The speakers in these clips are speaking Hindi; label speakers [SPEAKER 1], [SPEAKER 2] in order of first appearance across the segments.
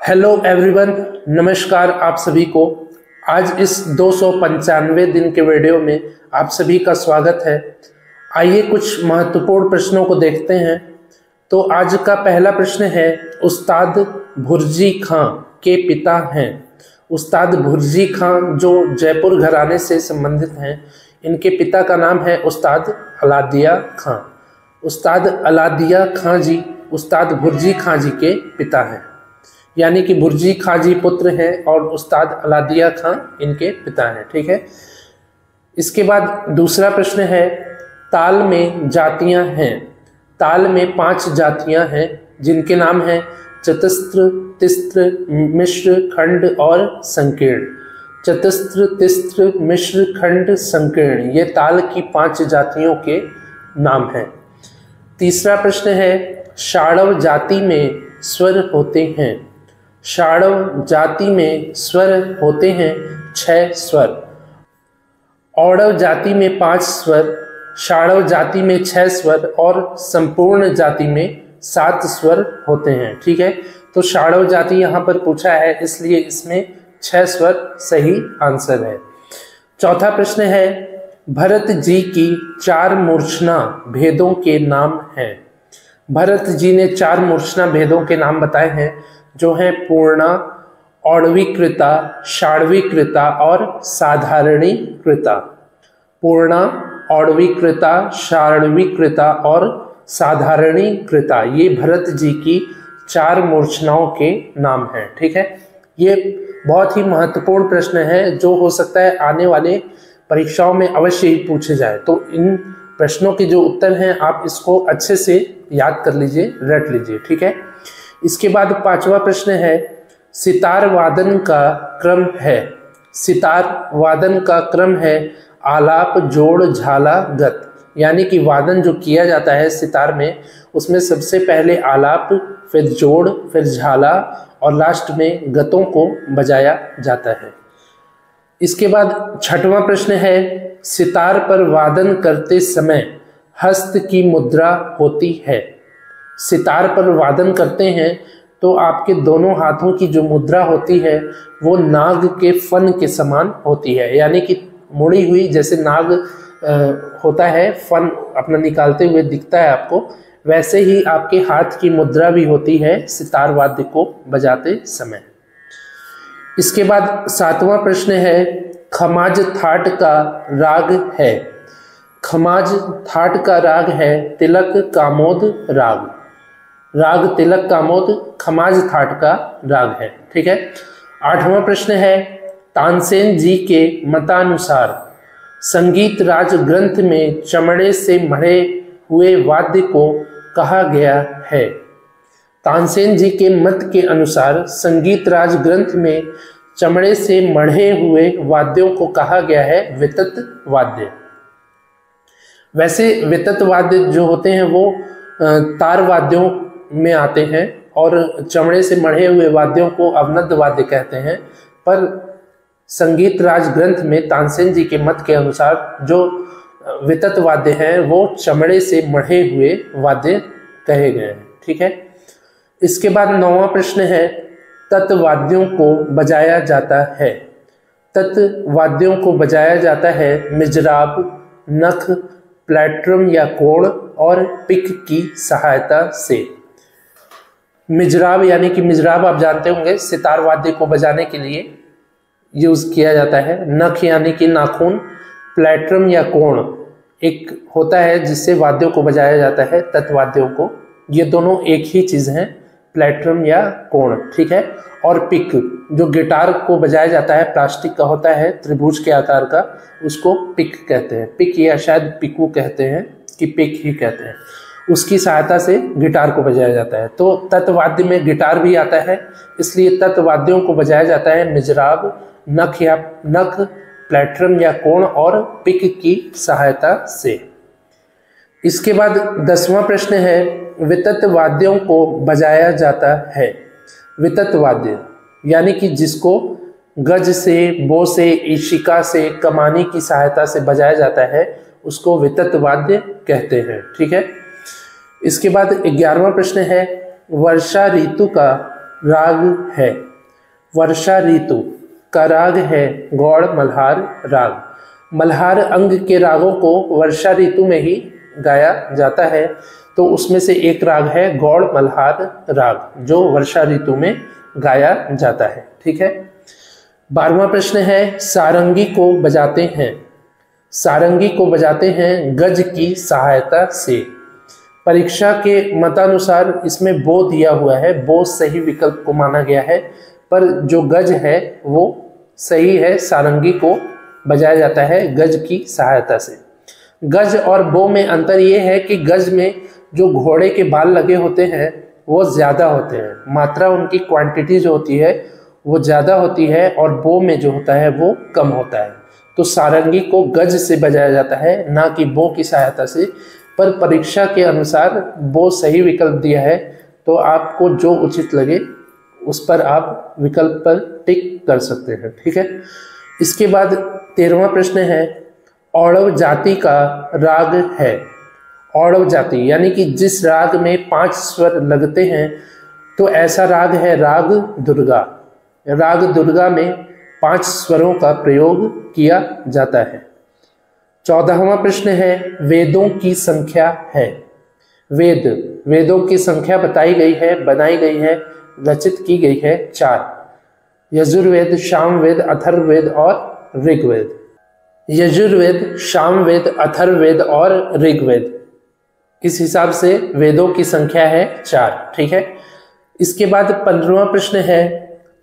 [SPEAKER 1] हेलो एवरीवन, नमस्कार आप सभी को। आज इस 295 दिन के वीडियो में आप सभी का स्वागत है। आइए कुछ महत्वपूर्ण प्रश्नों को देखते हैं। तो आज का पहला प्रश्न है, उस्ताद भुर्जी खां के पिता हैं। उस्ताद भुर्जी खां जो जयपुर घराने से संबंधित हैं, इनके पिता का नाम है उस्ताद अलादिया खां। उस्ताद अलादिया खां जी उस्ताद भुर्जी खां जी के पिता हैं, यानी कि भुर्जी खां जी पुत्र हैं और उस्ताद अलादिया खां इनके पिता हैं। ठीक है। इसके बाद दूसरा प्रश्न है, ताल में जातियां हैं। ताल में 5 जातियां हैं जिनके नाम हैं चतुस्र, तिस्र, मिश्र, खंड और संकीर्ण। चतुस्र, तिस्र, मिश्र, खंड, संकीर्ण, ये ताल की 5 जातियों के नाम हैं। तीसरा प्रश्न है, षाड़व जाति में स्वर होते हैं। षाड़व जाति में स्वर होते हैं 6 स्वर। औड़व जाति में 5 स्वर, षाड़व जाति में 6 स्वर और संपूर्ण जाति में 7 स्वर होते हैं। ठीक है। तो षाड़व जाति यहाँ पर पूछा है, इसलिए इसमें 6 स्वर सही आंसर है। चौथा प्रश्न है, भरत जी की 4 मूर्छना भेदों के नाम हैं। भरत जी ने 4 मूर्छना भेदों के नाम बताए हैं, जो है पूर्णा, औड़वीकृता, षाड्वीकृता और साधारणीकृता। पूर्णा, औड़वीकृता, षाड्वीकृता और साधारणीकृता, ये भरत जी की 4 मूर्छनाओं के नाम हैं। ठीक है। ये बहुत ही महत्वपूर्ण प्रश्न है, जो हो सकता है आने वाले परीक्षाओं में अवश्य ही पूछे जाए। तो इन प्रश्नों के जो उत्तर हैं, आप इसको अच्छे से याद कर लीजिए, रट लीजिए। ठीक है। इसके बाद 5वां प्रश्न है, सितार वादन का क्रम है। सितार वादन का क्रम है आलाप, जोड़, झाला, गत। यानी कि वादन जो किया जाता है सितार में, उसमें सबसे पहले आलाप, फिर जोड़, फिर झाला और लास्ट में गतों को बजाया जाता है। इसके बाद 6वां प्रश्न है, सितार पर वादन करते समय हस्त की मुद्रा होती है। सितार पर वादन करते हैं तो आपके दोनों हाथों की जो मुद्रा होती है वो नाग के फन के समान होती है, यानी कि मुड़ी हुई, जैसे नाग होता है फन अपना निकालते हुए दिखता है आपको, वैसे ही आपके हाथ की मुद्रा भी होती है सितार वाद्य को बजाते समय। इसके बाद 7वां प्रश्न है, खमाज थाट का राग है। खमाज थाट का राग है तिलक कामोद राग। राग तिलक कामोद खमाज थाट का राग है। ठीक है। 8वां प्रश्न है, तानसेन जी के मतानुसार संगीत राज ग्रंथ में चमड़े से मढ़े हुए वाद्य को कहा गया है। तानसेन जी के मत के अनुसार संगीत राज ग्रंथ में चमड़े से मढ़े हुए वाद्यों को कहा गया है वितत वाद्य। वैसे वितत वाद्य जो होते हैं वो तार वाद्यों में आते हैं और चमड़े से मढ़े हुए वाद्यों को अवनद वाद्य कहते हैं, पर संगीत राज ग्रंथ में तानसेन जी के मत के अनुसार जो वितत वाद्य हैं वो चमड़े से मढ़े हुए वाद्य कहे गए हैं। ठीक है। इसके बाद 9वां प्रश्न है, तत्वाद्यों को बजाया जाता है। तत्वाद्यों को बजाया जाता है मिजराब, नख, प्लेट्रम या कोण और पिक की सहायता से। मिजराब यानी कि मिजराब आप जानते होंगे, सितार वाद्य को बजाने के लिए यूज किया जाता है। नख यानी कि नाखून, प्लेट्रम या कोण एक होता है जिससे वाद्यों को बजाया जाता है, तत्वाद्यों को। ये दोनों एक ही चीज हैं, प्लेट्रम या कोण। ठीक है। और पिक जो गिटार को बजाया जाता है, प्लास्टिक का होता है त्रिभुज के आकार का, उसको पिक कहते हैं। पिक या शायद पिकू कहते हैं कि पिक ही कहते हैं, उसकी सहायता से गिटार को बजाया जाता है। तो तत्वाद्य में गिटार भी आता है, इसलिए तत्वाद्यों को बजाया जाता है मिजराब, नख, प्लेट्रम या कोण और पिक की सहायता से। इसके बाद 10वां प्रश्न है, वितत वाद्यों को बजाया जाता है। वितत वाद्य यानी कि जिसको गज से, बो से, ईशिका से, कमानी की सहायता से बजाया जाता है, उसको वितत वाद्य कहते हैं। ठीक है। इसके बाद 11वां प्रश्न है, वर्षा ऋतु का राग है। वर्षा ऋतु का राग है गौड़ मल्हार राग। मल्हार अंग के रागों को वर्षा ऋतु में ही गाया जाता है, तो उसमें से एक राग है गौड़ मल्हार राग जो वर्षा ऋतु में गाया जाता है। ठीक है। 12वां प्रश्न है सारंगी को बजाते हैं। सारंगी को बजाते हैं गज की सहायता से। परीक्षा के मतानुसार इसमें बो दिया हुआ है, बो सही विकल्प को माना गया है, पर जो गज है वो सही है। सारंगी को बजाया जाता है गज की सहायता से। गज और बो में अंतर ये है कि गज में जो घोड़े के बाल लगे होते हैं वो ज़्यादा होते हैं, मात्रा उनकी क्वांटिटी जो होती है वो ज़्यादा होती है, और बो में जो होता है वो कम होता है। तो सारंगी को गज से बजाया जाता है, ना कि बो की सहायता से। पर परीक्षा के अनुसार बो सही विकल्प दिया है, तो आपको जो उचित लगे उस पर आप विकल्प पर टिक कर सकते हैं। ठीक है। इसके बाद 13वां प्रश्न है औड़व जाति का राग है। औड़व जाति यानी कि जिस राग में 5 स्वर लगते हैं, तो ऐसा राग है राग दुर्गा। राग दुर्गा में 5 स्वरों का प्रयोग किया जाता है। 14वां प्रश्न है वेदों की संख्या है। वेदों की संख्या बताई गई है, बनाई गई है, रचित की गई है 4। यजुर्वेद, सामवेद, अथर्ववेद और ऋग्वेद। यजुर्वेद, सामवेद, अथर्ववेद और ऋग्वेद, इस हिसाब से वेदों की संख्या है 4। ठीक है। इसके बाद 15वां प्रश्न है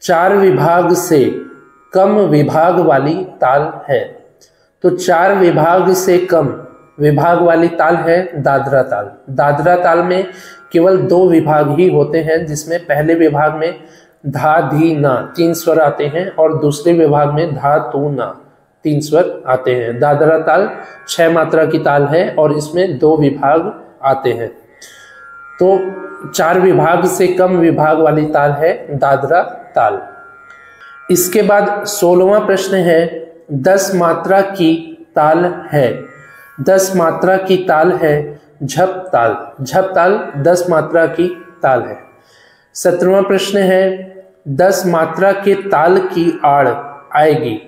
[SPEAKER 1] 4 विभाग से कम विभाग वाली ताल है। तो 4 विभाग से कम विभाग वाली ताल है दादरा ताल। दादरा ताल में केवल 2 विभाग ही होते हैं, जिसमें पहले विभाग में धा धी ना 3 स्वर आते हैं और दूसरे विभाग में धा तू ना 3 स्वर आते हैं। दादरा ताल 6 मात्रा की ताल है और इसमें 2 विभाग आते हैं। तो 4 विभाग से कम विभाग वाली ताल है दादरा ताल। इसके बाद 16वां प्रश्न है 10 मात्रा की ताल है। 10 मात्रा की ताल है झप ताल। झप ताल 10 मात्रा की ताल है। 17वां प्रश्न है 10 मात्रा के ताल की आड़ आएगी।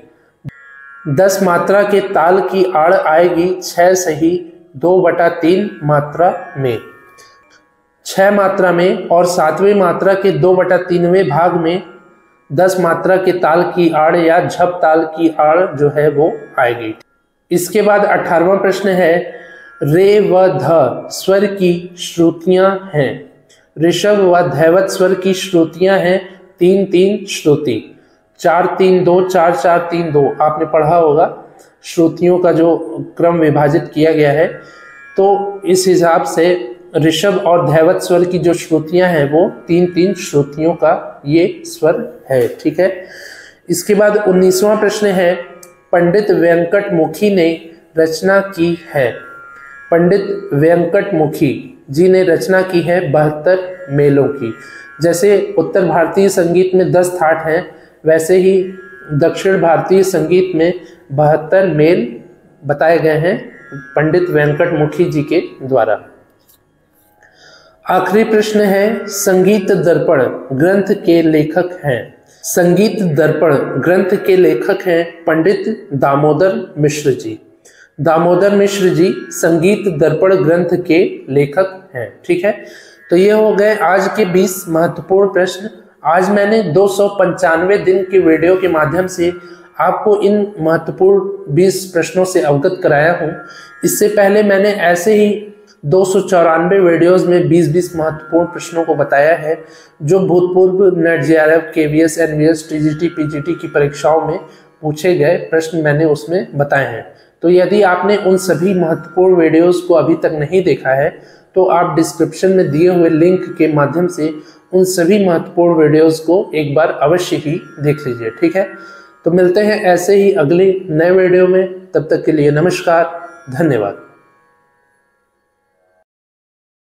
[SPEAKER 1] 10 मात्रा के ताल की आड़ आएगी 6 सही 2/3 मात्रा में। 6 मात्रा में और 7वें मात्रा के 2/3वें भाग में 10 मात्रा के ताल की आड़ या झप ताल की आड़ जो है वो आएगी। इसके बाद 18वां प्रश्न है रे व ध स्वर की श्रुतियां हैं। ऋषभ व धैवत स्वर की श्रुतियां हैं 3-3 श्रुति। 4-3-2 4-4-3-2 आपने पढ़ा होगा। श्रुतियों का जो क्रम विभाजित किया गया है, तो इस हिसाब से ऋषभ और धैवत स्वर की जो श्रुतियां हैं वो 3-3 श्रुतियों का ये स्वर है। ठीक है। इसके बाद 19वां प्रश्न है पंडित वेंकटमुखी ने रचना की है। पंडित वेंकटमुखी जी ने रचना की है 72 मेलों की। जैसे उत्तर भारतीय संगीत में 10 थाट हैं, वैसे ही दक्षिण भारतीय संगीत में 72 मेल बताए गए हैं पंडित वेंकटमुखी जी के द्वारा। आखिरी प्रश्न है संगीत दर्पण ग्रंथ के लेखक हैं। संगीत दर्पण ग्रंथ के लेखक हैं पंडित दामोदर मिश्र जी। दामोदर मिश्र जी संगीत दर्पण ग्रंथ के लेखक हैं। ठीक है। तो ये हो गए आज के 20 महत्वपूर्ण प्रश्न। आज मैंने 295 दिन के वीडियो के माध्यम से आपको इन महत्वपूर्ण 20 प्रश्नों से अवगत कराया हूँ। इससे पहले मैंने ऐसे ही 294 वीडियोस में 20-20 महत्वपूर्ण प्रश्नों को बताया है, जो भूतपूर्व NET JRF, KVS, NVS, TGT, PGT की परीक्षाओं में पूछे गए प्रश्न मैंने उसमें बताए हैं। तो यदि आपने उन सभी महत्वपूर्ण वीडियोस को अभी तक नहीं देखा है, तो आप डिस्क्रिप्शन में दिए हुए लिंक के माध्यम से उन सभी महत्वपूर्ण वीडियोस को एक बार अवश्य ही देख लीजिए। ठीक है। तो मिलते हैं ऐसे ही अगले नए वीडियो में। तब तक के लिए नमस्कार, धन्यवाद।